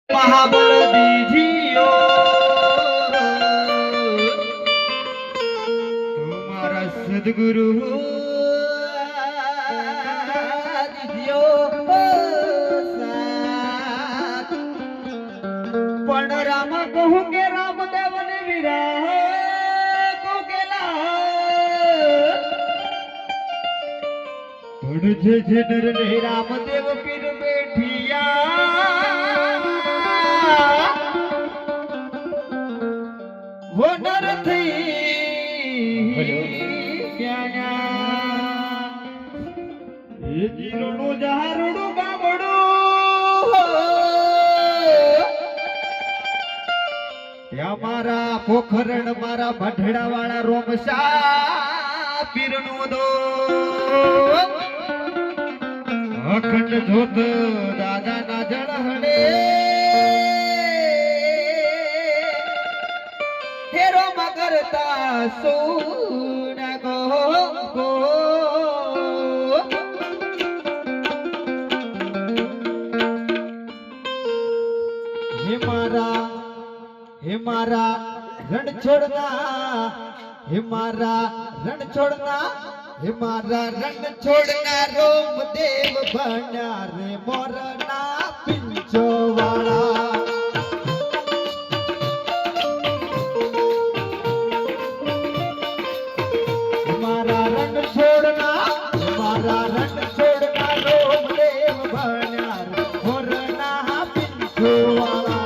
महाबल दीजियो तुम्हारा सदगुरु दीजियो साथ पण राम कहूँ के रामदेव ने विराह को केला पण जे जनर ने रामदेव पीर बैठिया वो नर थी क्या ये जीरणो जहारणो गामड़ो या मारा पोखरण मारा भटड़ा वाला रोमसा पीरनो दो अखंड जोत दादा ना जड़हड़े हेरो मगरता सोना गो गो हे मारा रण छोड़ना हे मारा रण छोड़ना हे मारा रण छोड़ना रोम देव बना रे मोरना पिंचो वाला हमारा रण छोड़ना रोम देव बना रे मोरना पिंचो वाला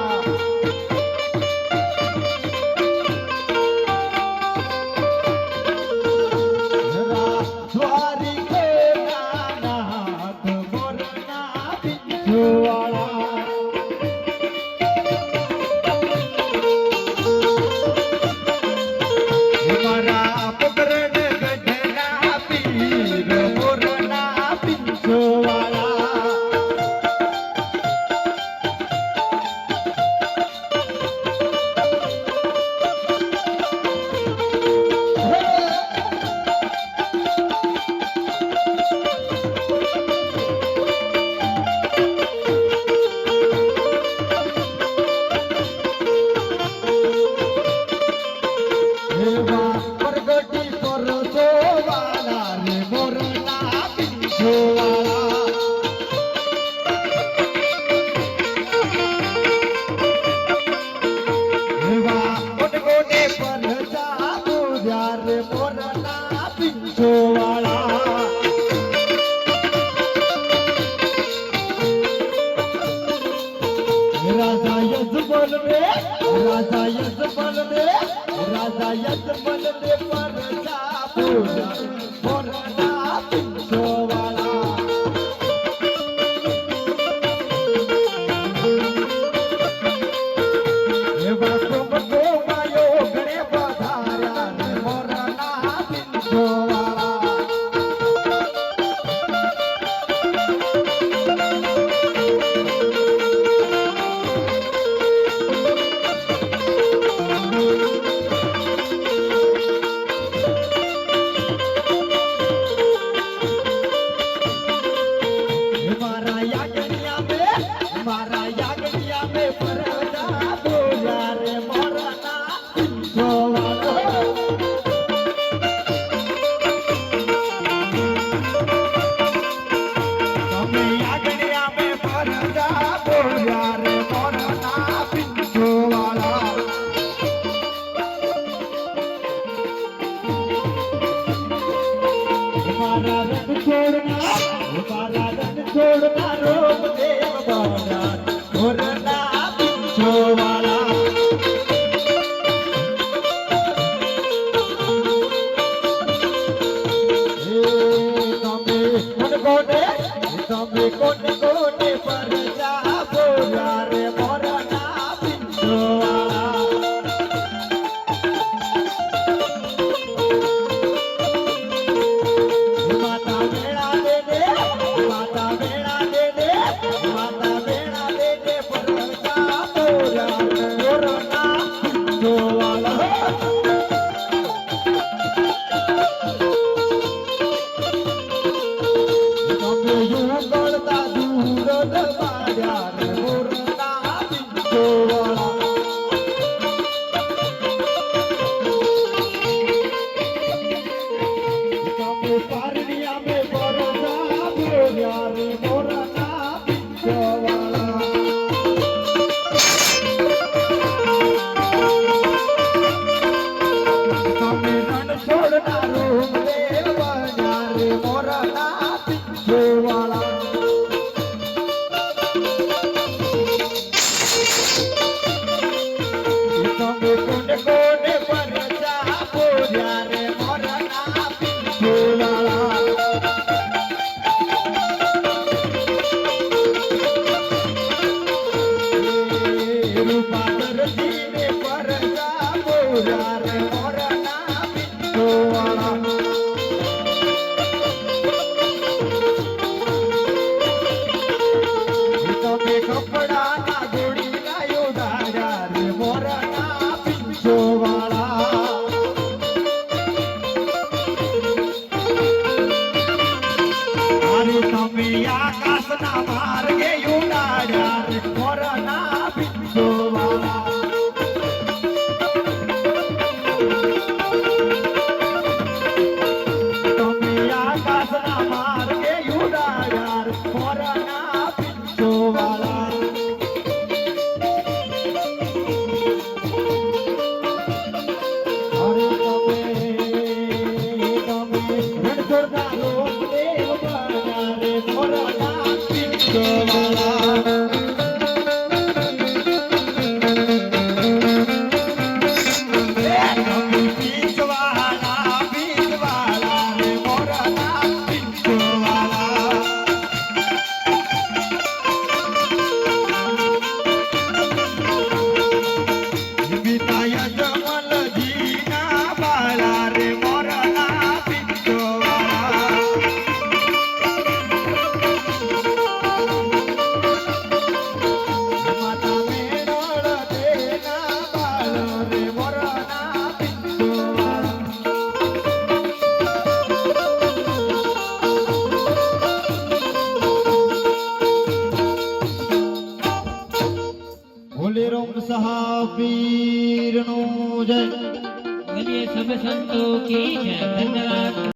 राजा यजमल ने पर जा पूजा मोरना पिंचो वाला ये बातों को मायो गणे पधारा रे मोरना पिंचो वाला छोड़ना रोम देव बना मोरना पिंचो वाला તમે કોને કોને પર જા બોલા રે મોરના पिंचो वाला माता बेड़ा दे दे माता बेड़ा दे दे पर जा बोला પિંચોવાળા તમે પારણિયા મે બરસા બોલ્યા રે મોરના પિંચોવાળા તમે રણ છોડના રૂમ લેવાના રે મોરના પિંચોવાળા તમે કોને કોને બરસા બોલ્યા રે મોરના પિંચોવાળા રૂપાદરજીને બરસા બોલ્યા રે મોરના પિંચોવાળા તમે કપડાના જોડી લાયો દાડા રે મોરના પિંચોવાળા અરે તમે આકાશના માર્ગે ઉડાડ્યા રે મોરના પિંચોવાળા તમે આકાશના માર્ગે ઉડાડ્યા રે મોરના પિંચોવાળા અરે તમે રણછોડના લોક દેવ બન્યા રે મોરના પિંચોવાળા તમે પિંચવાળા પિંચવાળા રે મોરના પિંચોવાળા વિતાય જમલજીના બાળા રે મોરના પિંચોવાળા માતા મેળળ દેના બાળ રે મોરના પિંચોવાળા ભોલે રોમ સહાબીરનો જય बोलिए सब संतों की जय। धन्यवाद।